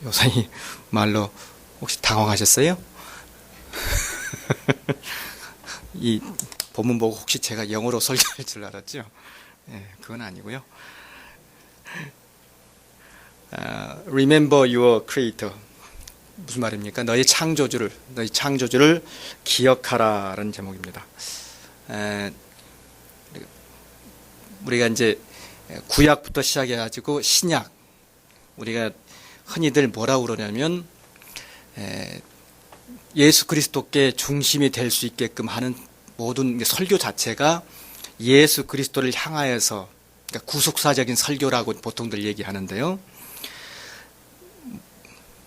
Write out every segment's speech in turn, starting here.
요사이 말로 혹시 당황하셨어요? 이 본문 보고 혹시 제가 영어로 설교할 줄 알았죠? 네, 그건 아니고요. Remember your creator. 무슨 말입니까? 너희 창조주를 기억하라라는 제목입니다. 우리가 이제 구약부터 시작해가지고 신약, 우리가 흔히들 뭐라고 그러냐면 예수 그리스도께 중심이 될 수 있게끔 하는 모든 설교 자체가 예수 그리스도를 향하여서, 그러니까 구속사적인 설교라고 보통들 얘기하는데요.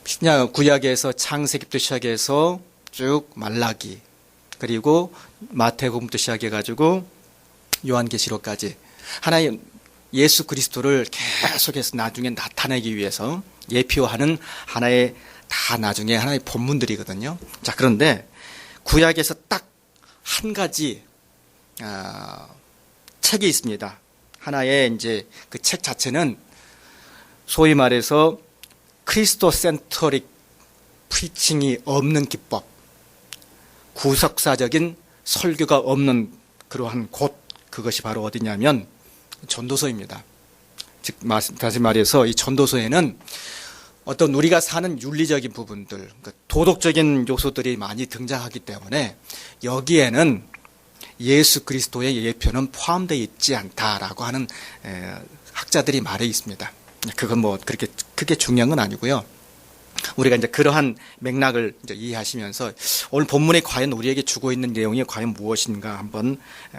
신약 구약에서 창세기부터 시작해서 쭉 말라기, 그리고 마태복음부터 시작해가지고 요한계시록까지 하나님 예수 그리스도를 계속해서 나중에 나타내기 위해서 예표하는 하나의, 다 나중에 하나의 본문들이거든요. 자, 그런데 구약에서 딱 한 가지 책이 있습니다. 하나의 이제 그 책 자체는 소위 말해서 크리스토 센터릭 프리칭이 없는 기법, 구속사적인 설교가 없는 그러한 곳, 그것이 바로 어디냐면 전도서입니다. 즉 다시 말해서 이 전도서에는 어떤 우리가 사는 윤리적인 부분들, 도덕적인 요소들이 많이 등장하기 때문에 여기에는 예수 그리스도의 예표는 포함되어 있지 않다라고 하는 학자들이 말해 있습니다. 그건 뭐 그렇게 크게 중요한 건 아니고요. 우리가 이제 그러한 맥락을 이제 이해하시면서 오늘 본문이 과연 우리에게 주고 있는 내용이 과연 무엇인가 한번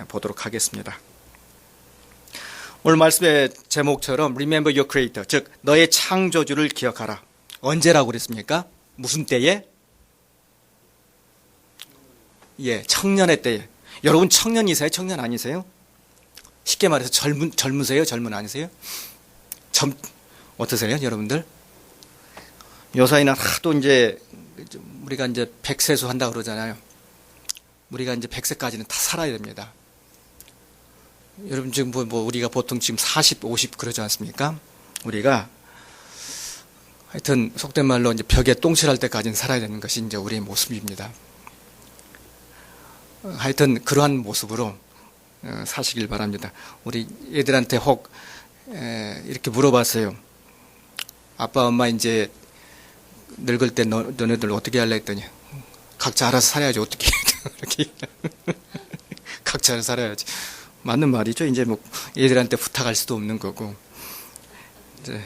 보도록 하겠습니다. 오늘 말씀의 제목처럼 Remember your creator, 즉 너의 창조주를 기억하라. 언제라고 그랬습니까? 무슨 때에? 예, 청년의 때에. 여러분 청년이세요? 청년 아니세요? 쉽게 말해서 젊으세요? 젊은 아니세요? 어떠세요, 여러분들? 요사이는 하도 이제 우리가 이제 100세수 한다 그러잖아요. 우리가 이제 100세까지는 다 살아야 됩니다. 여러분 지금 뭐 우리가 보통 지금 40, 50 그러지 않습니까? 우리가 하여튼 속된 말로 이제 벽에 똥칠할 때까지는 살아야 되는 것이 이제 우리의 모습입니다. 하여튼 그러한 모습으로 사시길 바랍니다. 우리 애들한테 혹 이렇게 물어봤어요. 아빠 엄마 이제 늙을 때 너네들 어떻게 할래 했더니 각자 알아서 살아야지 어떻게 이렇게 각자 알아서 살아야지. 맞는 말이죠. 이제 뭐 얘들한테 부탁할 수도 없는 거고. 이제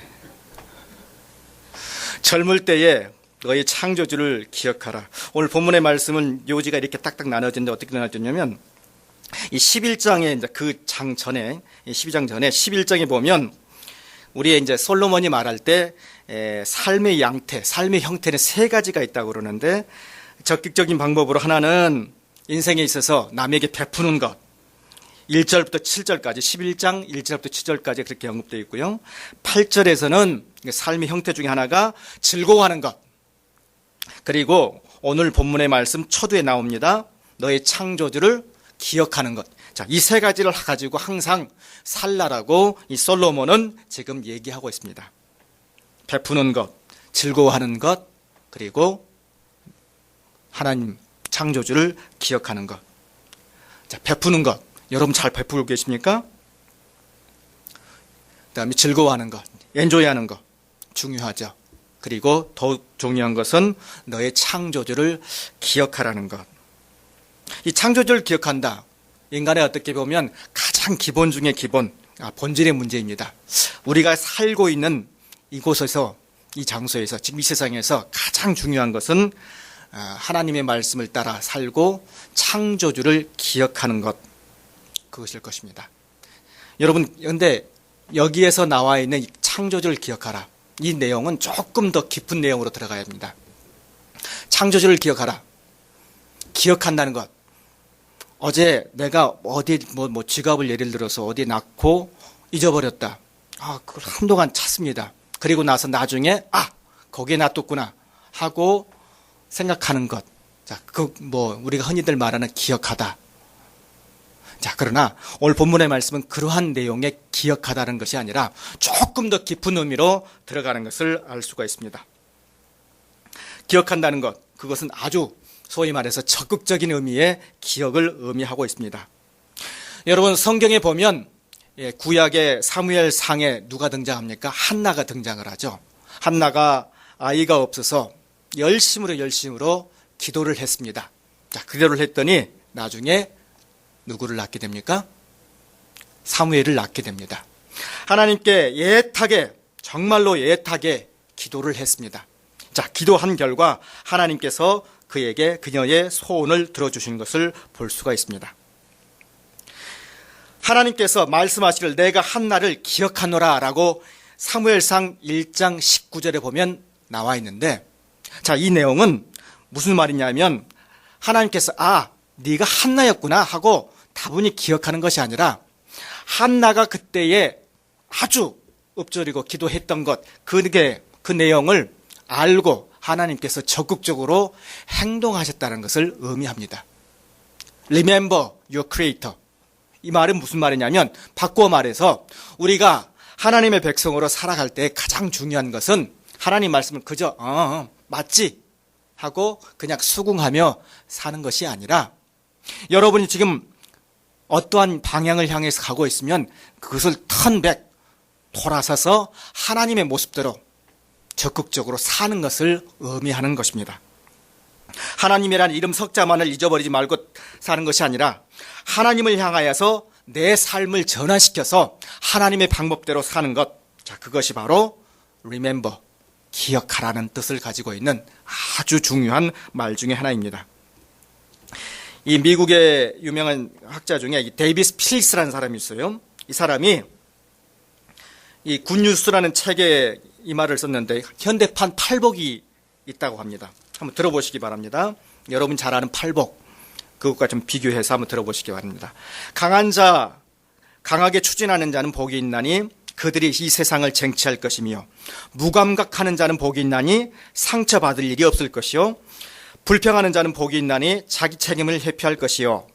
젊을 때에 너희 창조주를 기억하라. 오늘 본문의 말씀은 요지가 이렇게 딱딱 나눠졌는데 어떻게 나눠졌냐면 이 11장에 이제 그 장 전에 12장 전에 11장에 보면 우리의 이제 솔로몬이 말할 때 삶의 양태, 삶의 형태는 세 가지가 있다고 그러는데 적극적인 방법으로 하나는 인생에 있어서 남에게 베푸는 것. 1절부터 7절까지 11장 1절부터 7절까지 그렇게 언급되어 있고요. 8절에서는 삶의 형태 중에 하나가 즐거워하는 것. 그리고 오늘 본문의 말씀 초두에 나옵니다. 너의 창조주를 기억하는 것. 자, 이 세 가지를 가지고 항상 살라라고 이 솔로몬은 지금 얘기하고 있습니다. 베푸는 것, 즐거워하는 것, 그리고 하나님 창조주를 기억하는 것. 자, 베푸는 것. 여러분 잘 베풀고 계십니까? 그 다음에 즐거워하는 것, 엔조이하는 것 중요하죠. 그리고 더욱 중요한 것은 너의 창조주를 기억하라는 것. 이 창조주를 기억한다. 인간의 어떻게 보면 가장 기본 중에 기본, 본질의 문제입니다. 우리가 살고 있는 이곳에서, 이 장소에서, 지금 이 세상에서 가장 중요한 것은 하나님의 말씀을 따라 살고 창조주를 기억하는 것. 그것일 것입니다. 여러분, 그런데 여기에서 나와 있는 창조주를 기억하라. 이 내용은 조금 더 깊은 내용으로 들어가야 합니다. 창조주를 기억하라. 기억한다는 것. 어제 내가 어디 뭐 지갑을 예를 들어서 어디에 놨고 잊어버렸다. 그걸 한동안 찾습니다. 그리고 나서 나중에 거기에 놔뒀구나 하고 생각하는 것. 자, 우리가 흔히들 말하는 기억하다. 자, 그러나 오늘 본문의 말씀은 그러한 내용에 기억하다는 것이 아니라 조금 더 깊은 의미로 들어가는 것을 알 수가 있습니다. 기억한다는 것, 그것은 아주 소위 말해서 적극적인 의미의 기억을 의미하고 있습니다. 여러분, 성경에 보면 구약의 사무엘 상에 누가 등장합니까? 한나가 등장을 하죠. 한나가 아이가 없어서 열심으로 기도를 했습니다. 자, 기도를 했더니 나중에 누구를 낳게 됩니까? 사무엘을 낳게 됩니다. 하나님께 정말로 예타게 기도를 했습니다. 자, 기도한 결과 하나님께서 그녀의 소원을 들어주신 것을 볼 수가 있습니다. 하나님께서 말씀하시기를 내가 한나를 기억하노라 라고 사무엘상 1장 19절에 보면 나와 있는데, 자, 이 내용은 무슨 말이냐면 하나님께서 네가 한나였구나 하고 다분히 기억하는 것이 아니라 한나가 그때에 아주 읊조리고 기도했던 것, 그 내용을 알고 하나님께서 적극적으로 행동하셨다는 것을 의미합니다. Remember your creator. 이 말은 무슨 말이냐면 바꾸어 말해서 우리가 하나님의 백성으로 살아갈 때 가장 중요한 것은 하나님 말씀을 그저 맞지 하고 그냥 수긍하며 사는 것이 아니라, 여러분이 지금 어떠한 방향을 향해서 가고 있으면 그것을 턴백 돌아서서 하나님의 모습대로 적극적으로 사는 것을 의미하는 것입니다. 하나님이라는 이름 석자만을 잊어버리지 말고 사는 것이 아니라 하나님을 향하여서 내 삶을 전환시켜서 하나님의 방법대로 사는 것, 자, 그것이 바로 remember, 기억하라는 뜻을 가지고 있는 아주 중요한 말 중에 하나입니다. 이 미국의 유명한 학자 중에 데이비스 필스라는 사람이 있어요. 이 사람이 이 굿뉴스라는 책에 이 말을 썼는데 현대판 팔복이 있다고 합니다. 한번 들어보시기 바랍니다. 여러분 잘 아는 팔복, 그것과 좀 비교해서 한번 들어보시기 바랍니다. 강하게 추진하는 자는 복이 있나니 그들이 이 세상을 쟁취할 것이며, 무감각하는 자는 복이 있나니 상처받을 일이 없을 것이요, 불평하는 자는 복이 있나니 자기 책임을 회피할 것이요,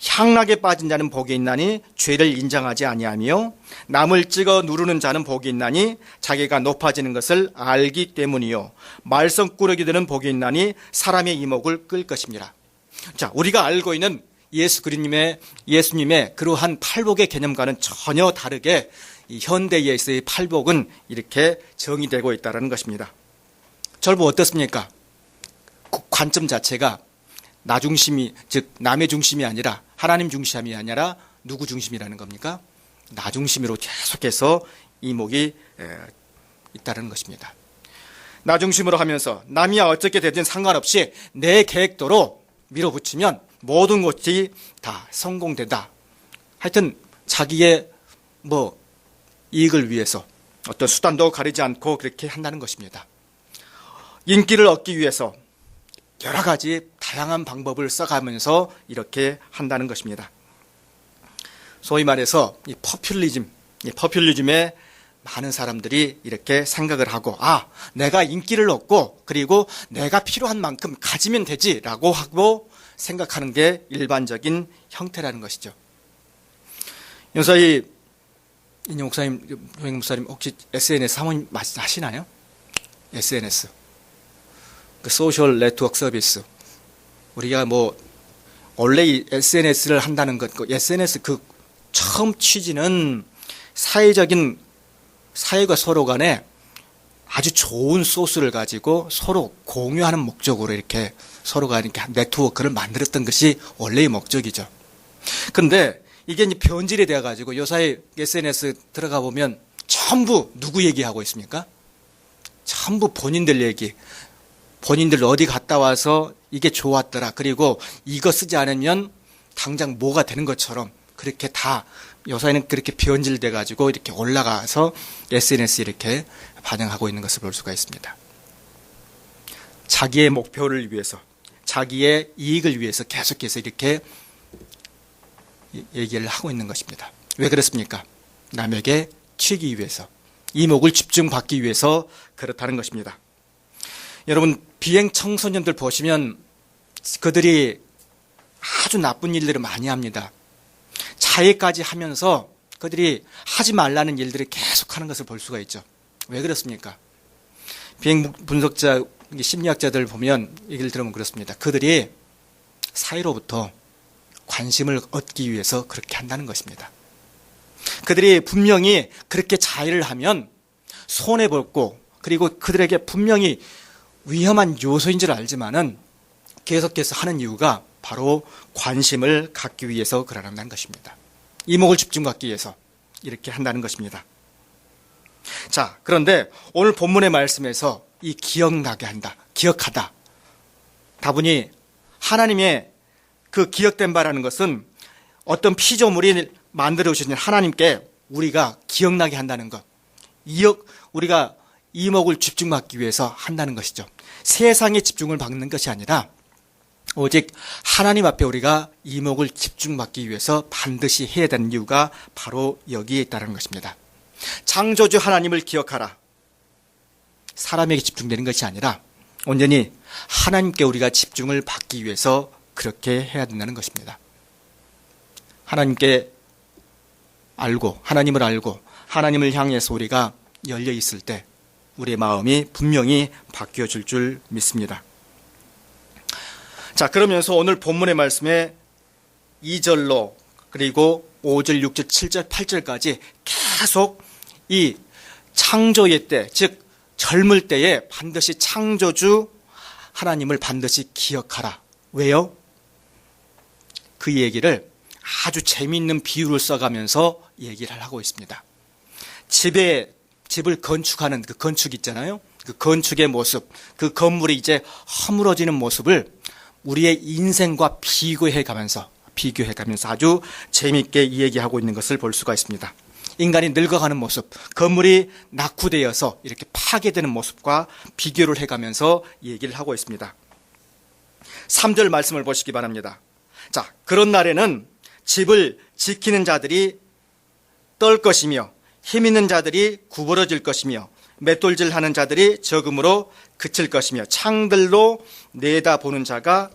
향락에 빠진 자는 복이 있나니 죄를 인정하지 아니하며, 남을 찍어 누르는 자는 복이 있나니 자기가 높아지는 것을 알기 때문이요, 말썽꾸러기들은 복이 있나니 사람의 이목을 끌 것입니다. 자, 우리가 알고 있는 예수님의 그러한 팔복의 개념과는 전혀 다르게 이 현대에서의 팔복은 이렇게 정의되고 있다는 것입니다. 결국 어떻습니까? 관점 자체가 나 중심이, 즉 남의 중심이 아니라 하나님 중심이 아니라 누구 중심이라는 겁니까? 나 중심으로 계속해서 이목이 있다는 것입니다. 나 중심으로 하면서 남이 어떻게 되든 상관없이 내 계획대로 밀어붙이면 모든 것이 다 성공된다. 하여튼 자기의 이익을 위해서 어떤 수단도 가리지 않고 그렇게 한다는 것입니다. 인기를 얻기 위해서 여러 가지 다양한 방법을 써가면서 이렇게 한다는 것입니다. 소위 말해서 이 포퓰리즘에 많은 사람들이 이렇게 생각을 하고, 내가 인기를 얻고 그리고 내가 필요한 만큼 가지면 되지라고 하고 생각하는 게 일반적인 형태라는 것이죠. 요사이 인용 목사님, 효행 목사님 혹시 SNS 사모님 하시나요? SNS, 그 소셜 네트워크 서비스. 우리가 원래 이 SNS를 한다는 것, 그 SNS 그 처음 취지는 사회가 서로 간에 아주 좋은 소스를 가지고 서로 공유하는 목적으로 이렇게 서로가 이렇게 네트워크를 만들었던 것이 원래의 목적이죠. 근데 이게 이제 변질이 되어가지고 요사이 SNS 들어가 보면 전부 누구 얘기하고 있습니까? 전부 본인들 얘기. 본인들 어디 갔다 와서 이게 좋았더라. 그리고 이거 쓰지 않으면 당장 뭐가 되는 것처럼 그렇게 다 요사이는 그렇게 변질돼 가지고 이렇게 올라가서 SNS 이렇게 반영하고 있는 것을 볼 수가 있습니다. 자기의 목표를 위해서, 자기의 이익을 위해서 계속해서 이렇게 얘기를 하고 있는 것입니다. 왜 그렇습니까? 남에게 튀기 위해서, 이목을 집중받기 위해서 그렇다는 것입니다. 여러분, 비행 청소년들 보시면 그들이 아주 나쁜 일들을 많이 합니다. 자해까지 하면서 그들이 하지 말라는 일들을 계속하는 것을 볼 수가 있죠. 왜 그렇습니까? 비행 분석자 심리학자들 보면 얘기를 들으면 그렇습니다. 그들이 사이로부터 관심을 얻기 위해서 그렇게 한다는 것입니다. 그들이 분명히 그렇게 자해를 하면 손해볼 고 그리고 그들에게 분명히 위험한 요소인 줄 알지만은 계속해서 하는 이유가 바로 관심을 갖기 위해서 그러는 것입니다. 이목을 집중받기 위해서 이렇게 한다는 것입니다. 자, 그런데 오늘 본문의 말씀에서 이 기억나게 한다, 기억하다. 다분히 하나님의 그 기억된 바라는 것은 어떤 피조물이 만들어 주신 하나님께 우리가 기억나게 한다는 것. 우리가 이목을 집중받기 위해서 한다는 것이죠. 세상에 집중을 받는 것이 아니라 오직 하나님 앞에 우리가 이목을 집중받기 위해서 반드시 해야 되는 이유가 바로 여기에 있다는 것입니다. 창조주 하나님을 기억하라. 사람에게 집중되는 것이 아니라 온전히 하나님께 우리가 집중을 받기 위해서 그렇게 해야 된다는 것입니다. 하나님을 알고 하나님을 향해서 우리가 열려 있을 때 우리의 마음이 분명히 바뀌어질 줄 믿습니다. 자, 그러면서 오늘 본문의 말씀에 2절로 그리고 5절, 6절, 7절, 8절까지 계속 이 창조의 때, 즉 젊을 때에 반드시 창조주 하나님을 반드시 기억하라. 왜요? 그 얘기를 아주 재미있는 비유를 써가면서 얘기를 하고 있습니다. 집을 건축하는 그 건축 있잖아요. 그 건축의 모습, 그 건물이 이제 허물어지는 모습을 우리의 인생과 비교해가면서 아주 재미있게 얘기하고 있는 것을 볼 수가 있습니다. 인간이 늙어가는 모습, 건물이 낙후되어서 이렇게 파괴되는 모습과 비교를 해가면서 얘기를 하고 있습니다. 3절 말씀을 보시기 바랍니다. 자, 그런 날에는 집을 지키는 자들이 떨 것이며 힘 있는 자들이 구부러질 것이며 맷돌질하는 자들이 적음으로 그칠 것이며 창들로 내다보는 자가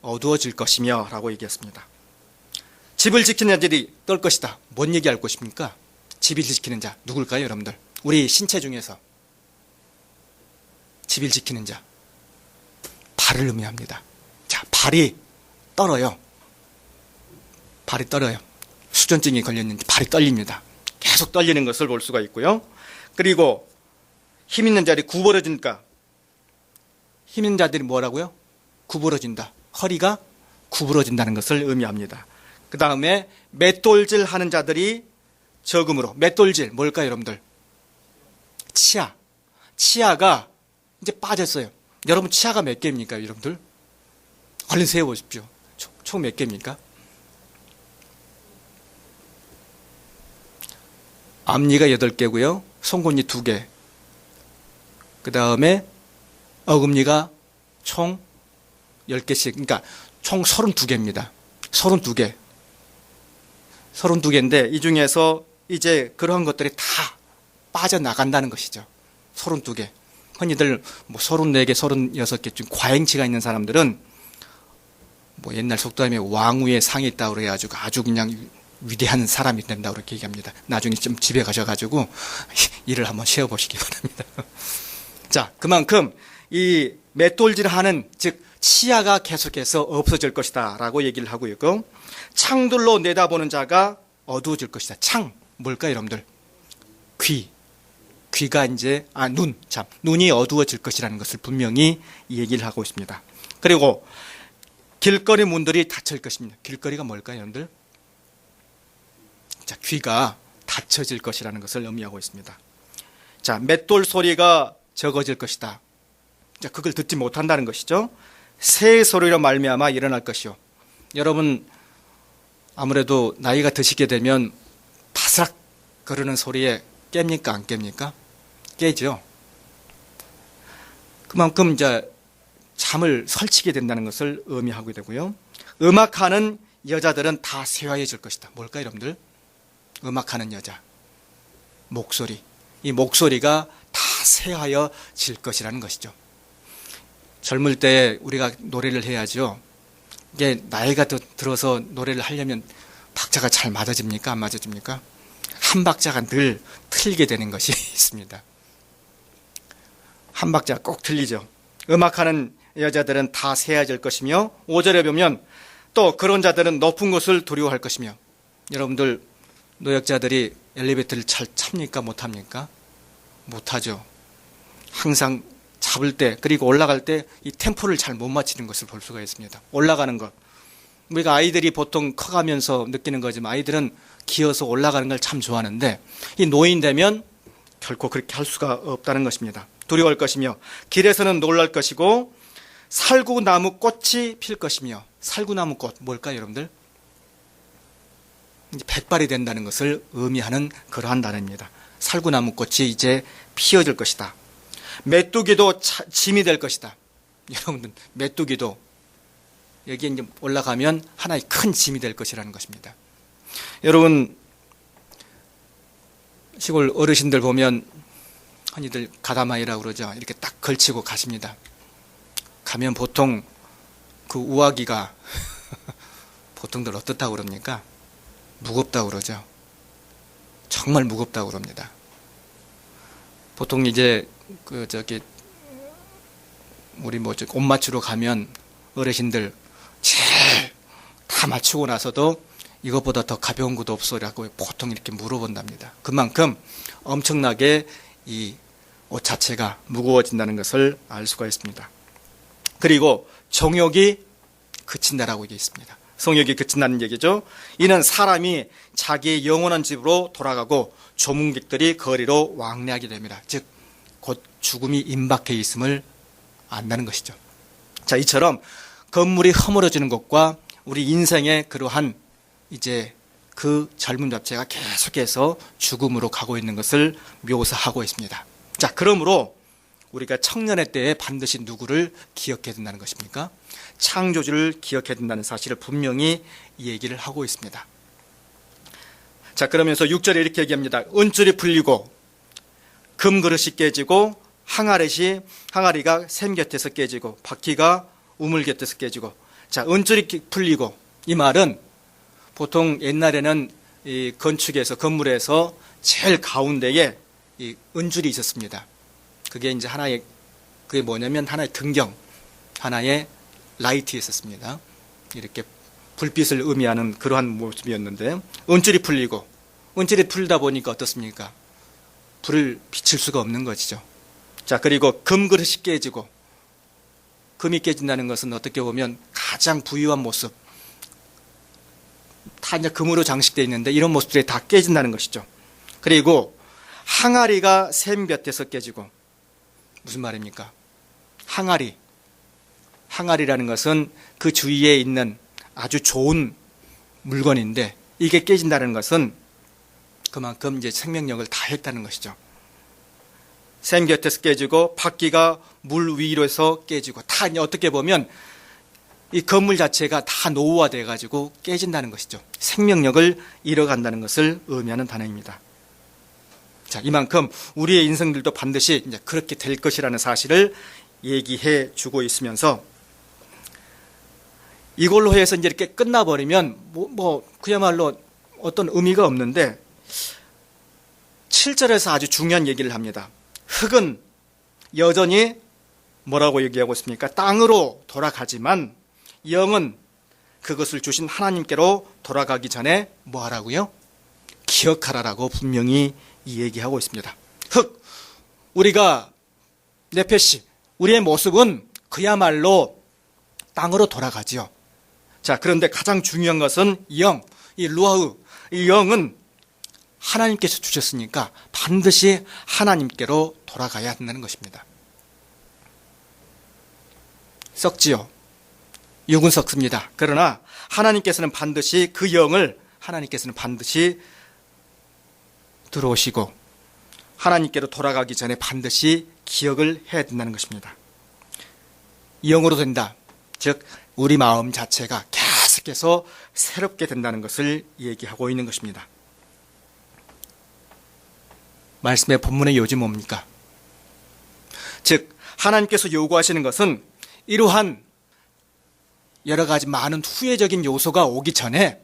어두워질 것이며 라고 얘기했습니다. 집을 지키는 자들이 떨 것이다. 뭔 얘기할 것입니까? 집을 지키는 자 누굴까요, 여러분들? 우리 신체 중에서 집을 지키는 자, 발을 의미합니다. 자, 발이 떨어요. 수전증이 걸렸는지 발이 떨립니다. 계속 떨리는 것을 볼 수가 있고요. 그리고 힘 있는 자들이 구부러지니까, 힘 있는 자들이 뭐라고요? 구부러진다. 허리가 구부러진다는 것을 의미합니다. 그 다음에 맷돌질 하는 자들이 적음으로, 맷돌질 뭘까요, 여러분들? 치아가 이제 빠졌어요. 여러분 치아가 몇 개입니까, 여러분들? 얼른 세어보십시오. 총 몇 개입니까? 앞니가 8개고요. 송곳니 2개. 그 다음에 어금니가 총 10개씩. 그러니까 총 32개입니다. 32개. 32개인데 이 중에서 이제 그러한 것들이 다 빠져나간다는 것이죠. 32개. 흔히들 34개, 36개 중 과잉치가 있는 사람들은 옛날 속담에 왕후의 상이 있다고 그래가지고 아주 그냥 위대한 사람이 된다고 그렇게 얘기합니다. 나중에 좀 집에 가셔가지고 일을 한번 쉬어보시기 바랍니다. 자, 그만큼 이 맷돌질하는, 즉 치아가 계속해서 없어질 것이다 라고 얘기를 하고 있고, 창들로 내다보는 자가 어두워질 것이다. 창 뭘까요, 여러분들? 귀가 이제 눈이 어두워질 것이라는 것을 분명히 얘기를 하고 있습니다. 그리고 길거리 문들이 닫힐 것입니다. 길거리가 뭘까요, 여러분들? 자, 귀가 닫혀질 것이라는 것을 의미하고 있습니다. 자, 맷돌 소리가 적어질 것이다. 자, 그걸 듣지 못한다는 것이죠. 새 소리로 말미암아 일어날 것이요. 여러분 아무래도 나이가 드시게 되면 바스락 거리는 소리에 깹니까, 안 깹니까? 깨죠. 그만큼 이제 잠을 설치게 된다는 것을 의미하고 되고요. 음악하는 여자들은 다 쇠화해질 것이다. 뭘까요, 여러분들? 음악하는 여자, 목소리, 이 목소리가 다 쇠하여질 것이라는 것이죠. 젊을 때 우리가 노래를 해야죠. 이게 나이가 들어서 노래를 하려면 박자가 잘 맞아집니까, 안 맞아집니까? 한 박자가 늘 틀리게 되는 것이 있습니다. 한 박자 꼭 틀리죠. 음악하는 여자들은 다 세야질 것이며 5절에 보면 또 그런 자들은 높은 곳을 두려워할 것이며. 여러분들 노약자들이 엘리베이터를 잘 탑니까? 못합니까? 못하죠. 항상 잡을 때 그리고 올라갈 때 이 템포를 잘 못 맞추는 것을 볼 수가 있습니다. 올라가는 것. 우리가 아이들이 보통 커가면서 느끼는 거지만 아이들은 기어서 올라가는 걸 참 좋아하는데 이 노인 되면 결코 그렇게 할 수가 없다는 것입니다. 두려워할 것이며 길에서는 놀랄 것이고 살구나무 꽃이 필 것이며. 살구나무 꽃 뭘까요, 여러분들? 이제 백발이 된다는 것을 의미하는 그러한 단어입니다. 살구나무 꽃이 이제 피어질 것이다. 메뚜기도 짐이 될 것이다. 여러분들 메뚜기도 여기에 이제 올라가면 하나의 큰 짐이 될 것이라는 것입니다. 여러분 시골 어르신들 보면 흔히들 가다마이라고 그러죠. 이렇게 딱 걸치고 가십니다. 가면 보통 그 우아기가 보통들 어떻다고 그럽니까? 무겁다고 그러죠. 정말 무겁다고 그럽니다. 보통 이제 우리 옷 맞추러 가면 어르신들 제일 다 맞추고 나서도 이것보다 더 가벼운 것도 없어라고 보통 이렇게 물어본답니다. 그만큼 엄청나게 이 옷 자체가 무거워진다는 것을 알 수가 있습니다. 그리고 정욕이 그친다라고 얘기 있습니다. 성욕이 그친다는 얘기죠. 이는 사람이 자기의 영원한 집으로 돌아가고 조문객들이 거리로 왕래하게 됩니다. 즉 곧 죽음이 임박해 있음을 안다는 것이죠. 자, 이처럼 건물이 허물어지는 것과 우리 인생의 그러한 이제 그 젊음 자체가 계속해서 죽음으로 가고 있는 것을 묘사하고 있습니다. 자, 그러므로 우리가 청년의 때에 반드시 누구를 기억해야 된다는 것입니까? 창조주를 기억해야 된다는 사실을 분명히 얘기를 하고 있습니다. 자, 그러면서 6절에 이렇게 얘기합니다. 은줄이 풀리고 금그릇이 깨지고 항아리가 샘 곁에서 깨지고 바퀴가 우물 곁에서 깨지고. 자, 은줄이 풀리고, 이 말은 보통 옛날에는 이 건물에서 제일 가운데에 이 은줄이 있었습니다. 그게 이제 그게 뭐냐면 하나의 등경, 하나의 라이트였었습니다. 이렇게 불빛을 의미하는 그러한 모습이었는데, 은줄이 풀리다 보니까 어떻습니까? 불을 비칠 수가 없는 것이죠. 자, 그리고 금그릇이 깨지고, 금이 깨진다는 것은 어떻게 보면 가장 부유한 모습, 다 이제 금으로 장식되어 있는데 이런 모습들이 다 깨진다는 것이죠. 그리고 항아리가 샘 곁에서 깨지고. 무슨 말입니까? 항아리라는 것은 그 주위에 있는 아주 좋은 물건인데 이게 깨진다는 것은 그만큼 이제 생명력을 다했다는 것이죠. 샘 곁에서 깨지고 바퀴가 물 위로에서 깨지고. 다 어떻게 보면 이 건물 자체가 다 노후화돼 가지고 깨진다는 것이죠. 생명력을 잃어간다는 것을 의미하는 단어입니다. 자, 이만큼 우리의 인생들도 반드시 이제 그렇게 될 것이라는 사실을 얘기해 주고 있으면서 이걸로 해서 이제 이렇게 끝나버리면 그야말로 어떤 의미가 없는데 7절에서 아주 중요한 얘기를 합니다. 흙은 여전히 뭐라고 얘기하고 있습니까? 땅으로 돌아가지만 영은 그것을 주신 하나님께로 돌아가기 전에 뭐 하라고요? 기억하라라고 분명히 얘기하고 있습니다. 흙, 우리가 네페시, 우리의 모습은 그야말로 땅으로 돌아가지요. 자, 그런데 가장 중요한 것은 영, 이 루아흐, 이 영은 하나님께서 주셨으니까 반드시 하나님께로 돌아가야 한다는 것입니다. 썩지요. 육은 썩습니다. 그러나 하나님께서는 반드시 그 영을 하나님께서는 반드시 들어오시고 하나님께로 돌아가기 전에 반드시 기억을 해야 된다는 것입니다. 영으로 된다. 즉 우리 마음 자체가 계속해서 새롭게 된다는 것을 얘기하고 있는 것입니다. 말씀의 본문의 요지 뭡니까? 즉 하나님께서 요구하시는 것은 이러한 여러 가지 많은 후회적인 요소가 오기 전에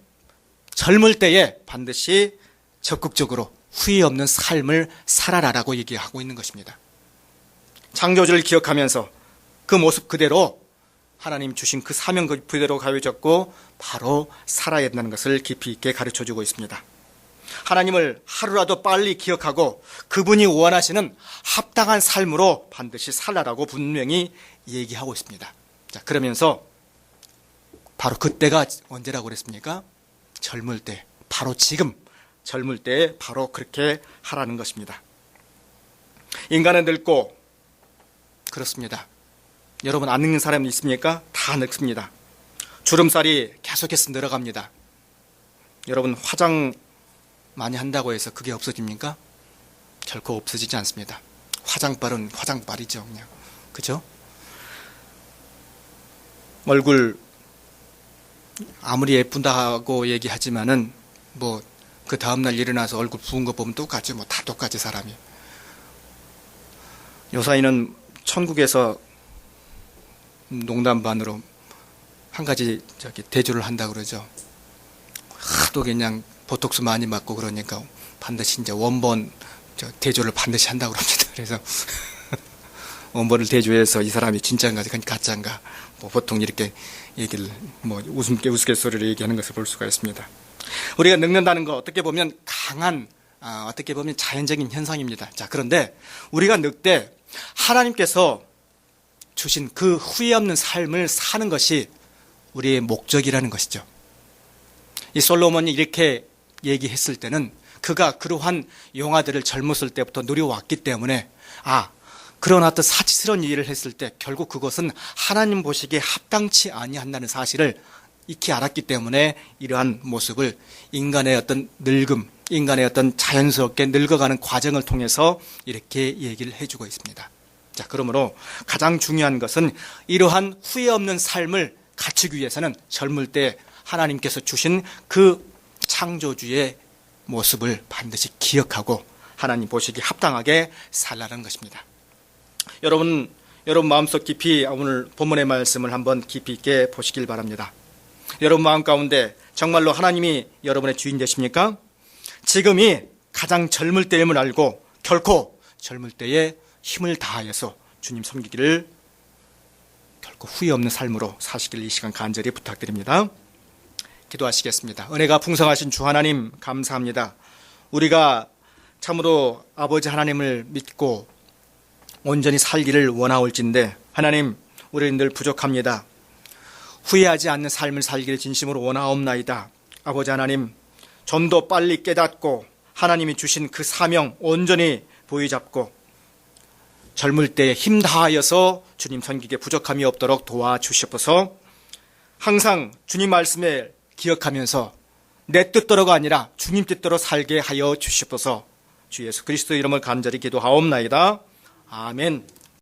젊을 때에 반드시 적극적으로 후회 없는 삶을 살아라라고 얘기하고 있는 것입니다. 창조주를 기억하면서 그 모습 그대로 하나님 주신 그 사명 그대로 가져잡고 바로 살아야 된다는 것을 깊이 있게 가르쳐주고 있습니다. 하나님을 하루라도 빨리 기억하고 그분이 원하시는 합당한 삶으로 반드시 살아라고 분명히 얘기하고 있습니다. 자, 그러면서 바로 그때가 언제라고 그랬습니까? 젊을 때, 바로 지금 젊을 때 바로 그렇게 하라는 것입니다. 인간은 늙고 그렇습니다. 여러분 안 늙는 사람이 있습니까? 다 늙습니다. 주름살이 계속해서 늘어갑니다. 여러분 화장 많이 한다고 해서 그게 없어집니까? 결코 없어지지 않습니다. 화장빨은 화장빨이죠, 그냥. 그죠? 얼굴 아무리 예쁜다고 얘기하지만은 뭐 그 다음날 일어나서 얼굴 부은 거 보면 똑같지, 뭐 다 똑같이 사람이. 요사이는 천국에서 농담 반으로 한 가지 대조를 한다 그러죠. 하도 그냥 보톡스 많이 맞고 그러니까 반드시 이제 원본 대조를 반드시 한다고 합니다. 그래서 원본을 대조해서 이 사람이 진짜인가 가짜인가 뭐 보통 이렇게 얘기를 뭐 우스갯소리로 얘기하는 것을 볼 수가 있습니다. 우리가 늙는다는 거 어떻게 보면 강한 어떻게 보면 자연적인 현상입니다. 자, 그런데 우리가 늙때 하나님께서 주신 그 후회 없는 삶을 사는 것이 우리의 목적이라는 것이죠. 이 솔로몬이 이렇게 얘기했을 때는 그가 그러한 영화들을 젊었을 때부터 누려왔기 때문에 그런 어떤 사치스러운 일을 했을 때 결국 그것은 하나님 보시기에 합당치 아니한다는 사실을 익히 알았기 때문에 이러한 모습을 인간의 어떤 늙음, 인간의 어떤 자연스럽게 늙어가는 과정을 통해서 이렇게 얘기를 해주고 있습니다. 자, 그러므로 가장 중요한 것은 이러한 후회 없는 삶을 갖추기 위해서는 젊을 때 하나님께서 주신 그 창조주의 모습을 반드시 기억하고 하나님 보시기 합당하게 살라는 것입니다. 여러분 마음속 깊이 오늘 본문의 말씀을 한번 깊이 있게 보시길 바랍니다. 여러분 마음 가운데 정말로 하나님이 여러분의 주인 되십니까? 지금이 가장 젊을 때임을 알고 결코 젊을 때에 힘을 다하여서 주님 섬기기를 결코 후회 없는 삶으로 사시길 이 시간 간절히 부탁드립니다. 기도하시겠습니다. 은혜가 풍성하신 주 하나님 감사합니다. 우리가 참으로 아버지 하나님을 믿고 온전히 살기를 원하올진데 하나님 우리는 늘 부족합니다. 후회하지 않는 삶을 살기를 진심으로 원하옵나이다. 아버지 하나님 좀 더 빨리 깨닫고 하나님이 주신 그 사명 온전히 보이잡고 젊을 때에 힘 다하여서 주님 섬기기에 부족함이 없도록 도와주시옵소서. 항상 주님 말씀을 기억하면서 내 뜻대로가 아니라 주님 뜻대로 살게 하여 주시옵소서. 주 예수 그리스도 이름을 간절히 기도하옵나이다. 아멘.